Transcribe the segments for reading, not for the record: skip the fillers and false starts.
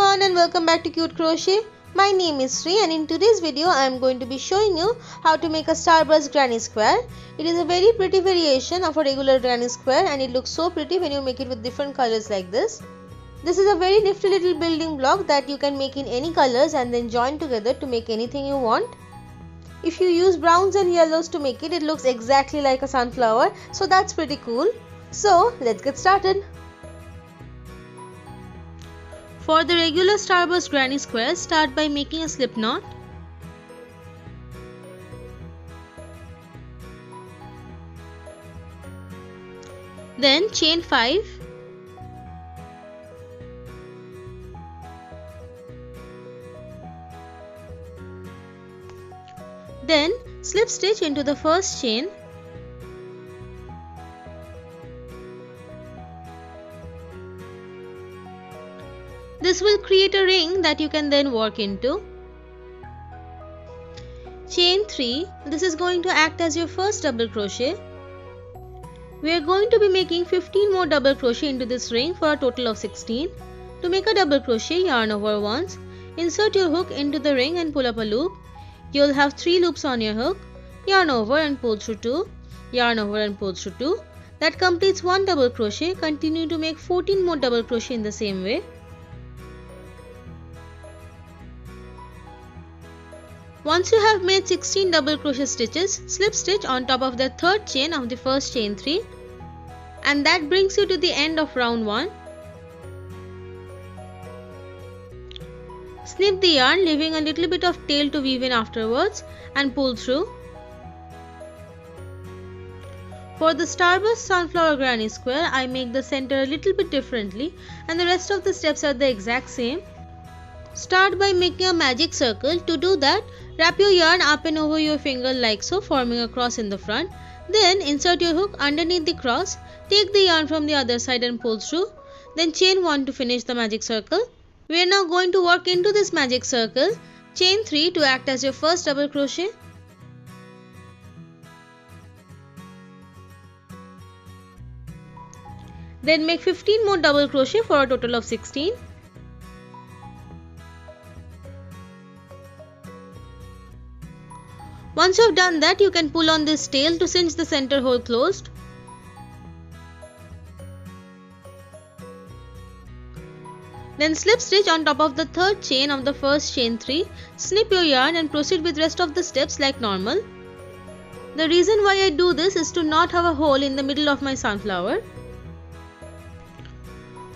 everyone and welcome back to Cute Crochet. My name is Sri and in today's video I am going to be showing you how to make a starburst granny square. It is a very pretty variation of a regular granny square and it looks so pretty when you make it with different colors like this. This is a very nifty little building block that you can make in any colors and then join together to make anything you want. If you use browns and yellows to make it, it looks exactly like a sunflower, so that's pretty cool. So let's get started. For the regular starburst granny square, start by making a slip knot. Then chain 5. Then slip stitch into the first chain. This will create a ring that you can then work into. Chain 3. This is going to act as your first double crochet. We are going to be making 15 more double crochet into this ring for a total of 16. To make a double crochet, yarn over once. Insert your hook into the ring and pull up a loop. You will have 3 loops on your hook. Yarn over and pull through 2. Yarn over and pull through 2. That completes one double crochet. Continue to make 14 more double crochet in the same way. Once you have made 16 double crochet stitches, slip stitch on top of the third chain of the first chain 3, and that brings you to the end of round 1. Snip the yarn, leaving a little bit of tail to weave in afterwards and pull through. For the starburst sunflower granny square, I make the center a little bit differently and the rest of the steps are the exact same. Start by making a magic circle. To do that, wrap your yarn up and over your finger like so, forming a cross in the front. Then insert your hook underneath the cross, take the yarn from the other side and pull through. Then chain 1 to finish the magic circle. We are now going to work into this magic circle. Chain 3 to act as your first double crochet. Then make 15 more double crochet for a total of 16. Once you have done that, you can pull on this tail to cinch the center hole closed. Then slip stitch on top of the third chain of the first chain 3, snip your yarn and proceed with rest of the steps like normal. The reason why I do this is to not have a hole in the middle of my sunflower.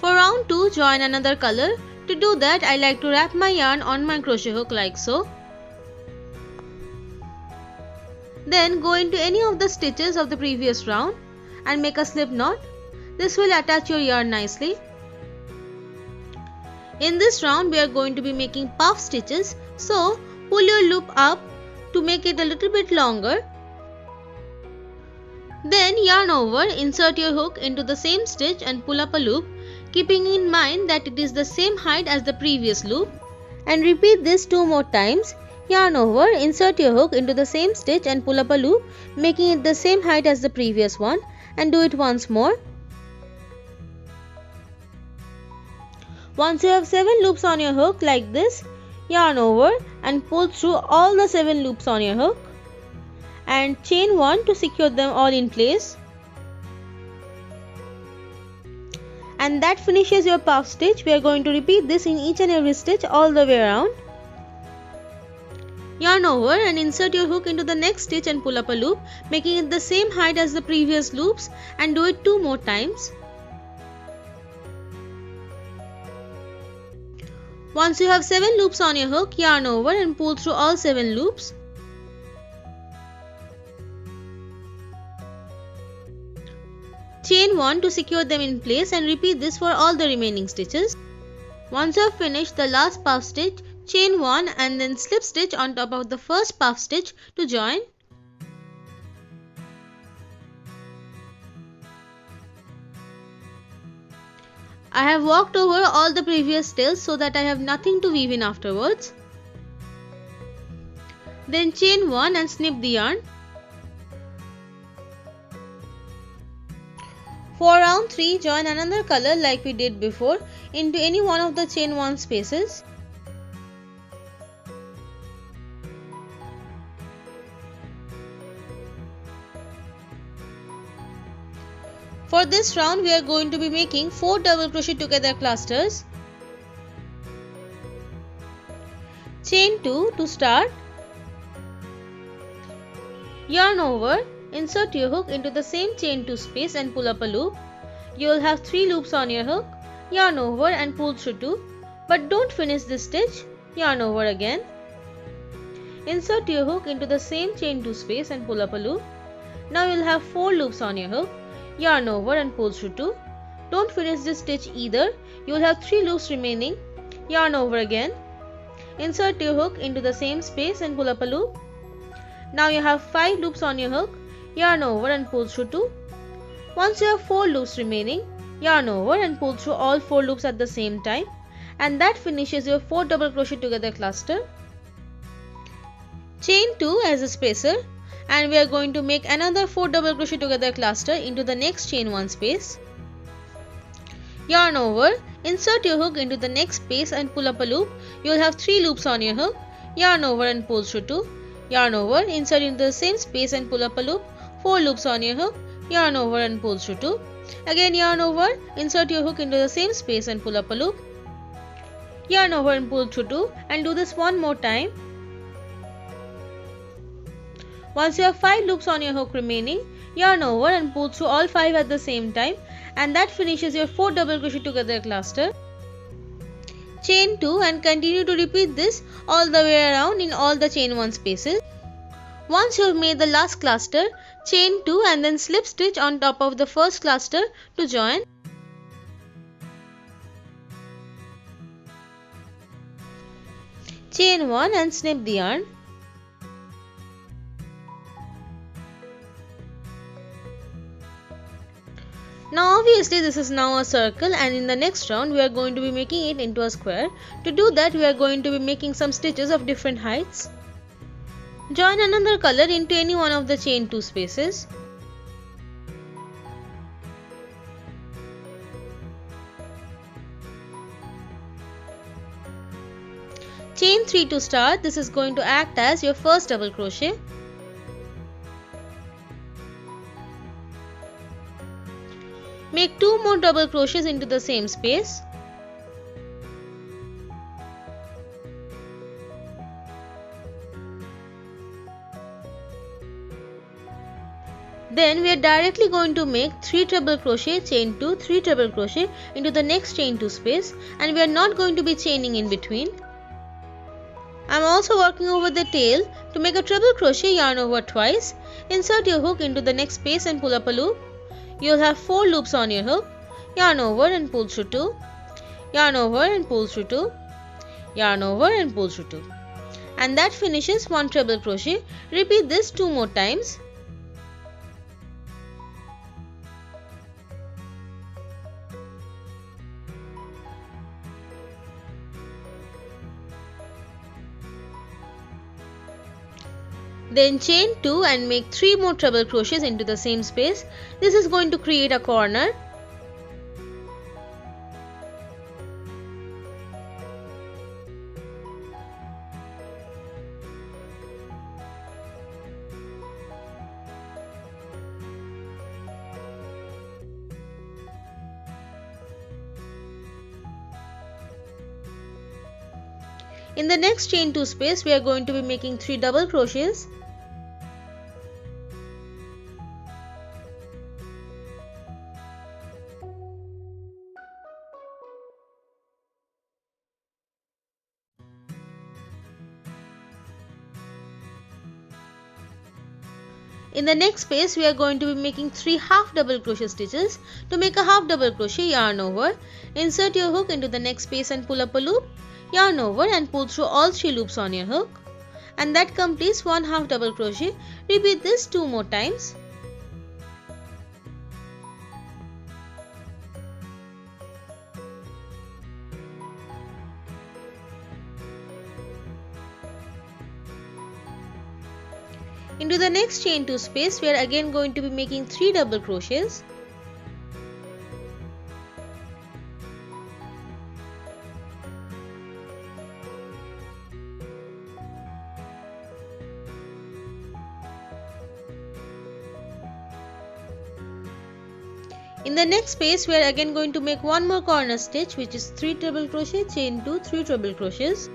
For round 2, join another color. To do that, I like to wrap my yarn on my crochet hook like so. Then go into any of the stitches of the previous round and make a slip knot. This will attach your yarn nicely. In this round we are going to be making puff stitches, so pull your loop up to make it a little bit longer. Then yarn over, insert your hook into the same stitch and pull up a loop, keeping in mind that it is the same height as the previous loop, and repeat this 2 more times. Yarn over, insert your hook into the same stitch and pull up a loop, making it the same height as the previous one, and do it once more. Once you have 7 loops on your hook like this, yarn over and pull through all the 7 loops on your hook and chain 1 to secure them all in place. And that finishes your puff stitch. We are going to repeat this in each and every stitch all the way around. Yarn over and insert your hook into the next stitch and pull up a loop, making it the same height as the previous loops, and do it 2 more times. Once you have 7 loops on your hook, yarn over and pull through all 7 loops. Chain 1 to secure them in place and repeat this for all the remaining stitches. Once you have finished the last puff stitch, chain 1 and then slip stitch on top of the first puff stitch to join. I have walked over all the previous tails so that I have nothing to weave in afterwards. Then chain 1 and snip the yarn. For round 3, join another color like we did before into any one of the chain 1 spaces. For this round, we are going to be making 4 double crochet together clusters. Chain 2 to start. Yarn over, insert your hook into the same chain 2 space and pull up a loop. You will have 3 loops on your hook. Yarn over and pull through 2. But don't finish this stitch. Yarn over again. Insert your hook into the same chain 2 space and pull up a loop. Now you will have 4 loops on your hook. Yarn over and pull through 2. Don't finish this stitch either. You will have 3 loops remaining. Yarn over again. Insert your hook into the same space and pull up a loop. Now you have 5 loops on your hook. Yarn over and pull through 2. Once you have 4 loops remaining, yarn over and pull through all 4 loops at the same time, and that finishes your 4 double crochet together cluster. Chain 2 as a spacer, and we are going to make another 4 double crochet together cluster into the next chain 1 space. Yarn over, insert your hook into the next space and pull up a loop. You will have 3 loops on your hook. Yarn over and pull through 2. Yarn over, insert into the same space and pull up a loop. 4 loops on your hook. Yarn over and pull through 2. Again yarn over, insert your hook into the same space and pull up a loop. Yarn over and pull through 2, and do this one more time. Once you have 5 loops on your hook remaining, yarn over and pull through all 5 at the same time, and that finishes your 4 double crochet together cluster. Chain 2 and continue to repeat this all the way around in all the chain 1 spaces. Once you have made the last cluster, chain 2 and then slip stitch on top of the first cluster to join. Chain 1 and snip the yarn. Now obviously this is now a circle, and in the next round we are going to be making it into a square. To do that, we are going to be making some stitches of different heights. Join another color into any one of the chain 2 spaces. Chain 3 to start. This is going to act as your first double crochet. Make 2 more double crochets into the same space. Then we are directly going to make 3 treble crochet, chain 2, 3 treble crochet into the next chain 2 space, and we are not going to be chaining in between. I am also working over the tail. To make a treble crochet, yarn over twice. Insert your hook into the next space and pull up a loop. You will have 4 loops on your hook. Yarn over and pull through 2. Yarn over and pull through 2. Yarn over and pull through 2. And that finishes 1 treble crochet. Repeat this 2 more times. Then chain 2 and make 3 more treble crochets into the same space. This is going to create a corner. In the next chain 2 space, we are going to be making 3 double crochets. In the next space, we are going to be making 3 half double crochet stitches. To make a half double crochet, yarn over, insert your hook into the next space and pull up a loop. Yarn over and pull through all 3 loops on your hook, and that completes 1 half double crochet. Repeat this 2 more times. Into the next chain 2 space, we are again going to be making 3 double crochets. In the next space we are again going to make one more corner stitch, which is 3 double crochet, chain 2, 3 treble crochets.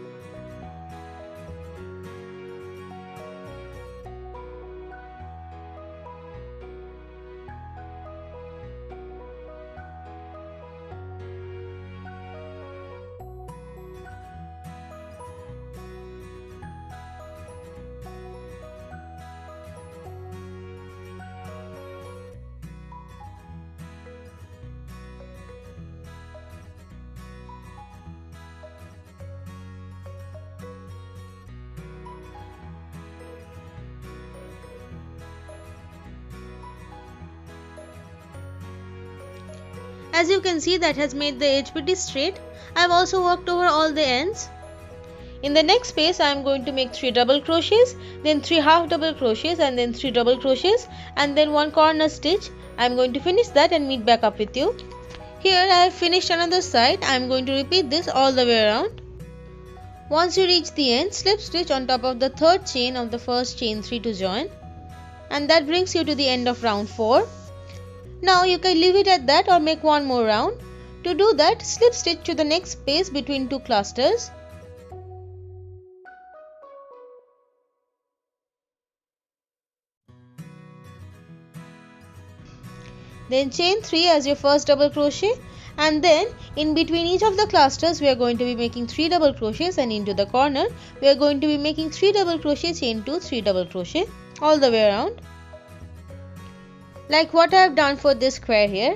As you can see, that has made the edge pretty straight. I have also worked over all the ends. In the next space I am going to make 3 double crochets, then 3 half double crochets, and then 3 double crochets, and then 1 corner stitch. I am going to finish that and meet back up with you. Here I have finished another side. I am going to repeat this all the way around. Once you reach the end, slip stitch on top of the third chain of the first chain 3 to join, and that brings you to the end of round 4. Now you can leave it at that or make one more round. To do that, slip stitch to the next space between 2 clusters. Then chain 3 as your first double crochet, and then in between each of the clusters we are going to be making 3 double crochets, and into the corner we are going to be making 3 double crochet, chain 2, 3 double crochet all the way around. Like what I have done for this square here.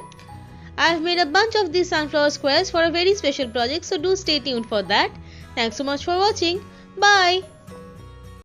I have made a bunch of these sunflower squares for a very special project, so do stay tuned for that. Thanks so much for watching. Bye.